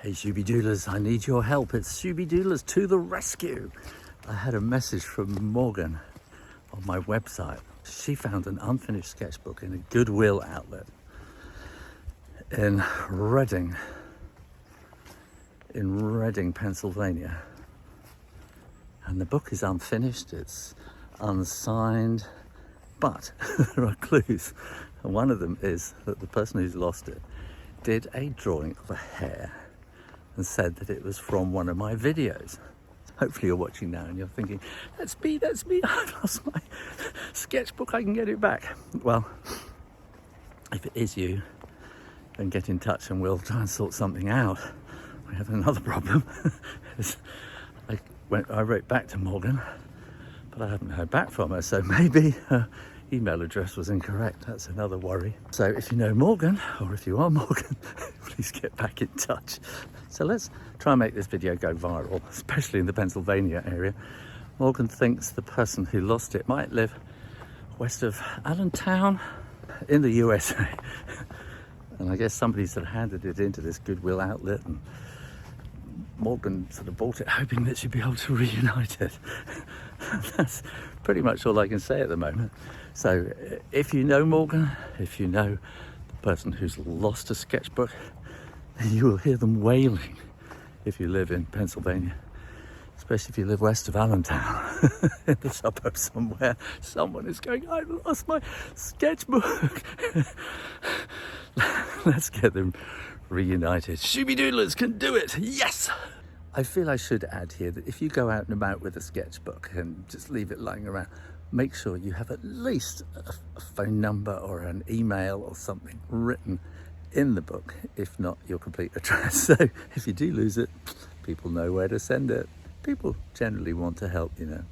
Hey Shooby Doodlers, I need your help. It's Shooby Doodlers to the rescue. I had a message from Morgan on my website. She found an unfinished sketchbook in a Goodwill Outlet in Reading, Pennsylvania. And the book is unfinished, it's unsigned, but there are clues. And one of them is that the person who's lost it did a drawing of a hare and said that it was from one of my videos. Hopefully you're watching now and you're thinking, that's me, I've lost my sketchbook, I can get it back. Well, if it is you, then get in touch and we'll try and sort something out. We have another problem. I wrote back to Morgan, but I haven't heard back from her, so maybe her email address was incorrect. That's another worry. So if you know Morgan, or if you are Morgan, please get back in touch. So let's try and make this video go viral, especially in the Pennsylvania area. Morgan thinks the person who lost it might live west of Allentown in the USA. And I guess somebody sort of handed it into this Goodwill Outlet, and Morgan sort of bought it hoping that she'd be able to reunite it. That's pretty much all I can say at the moment. So if you know Morgan, if you know the person who's lost a sketchbook, you will hear them wailing if you live in Pennsylvania, especially if you live west of Allentown, in the suburbs somewhere. Someone is going, I lost my sketchbook. Let's get them reunited. Shooby Doodlers can do it, yes! I feel I should add here that if you go out and about with a sketchbook and just leave it lying around, make sure you have at least a phone number or an email or something written in the book, if not your complete address. So if you do lose it, people know where to send it. People generally want to help, you know.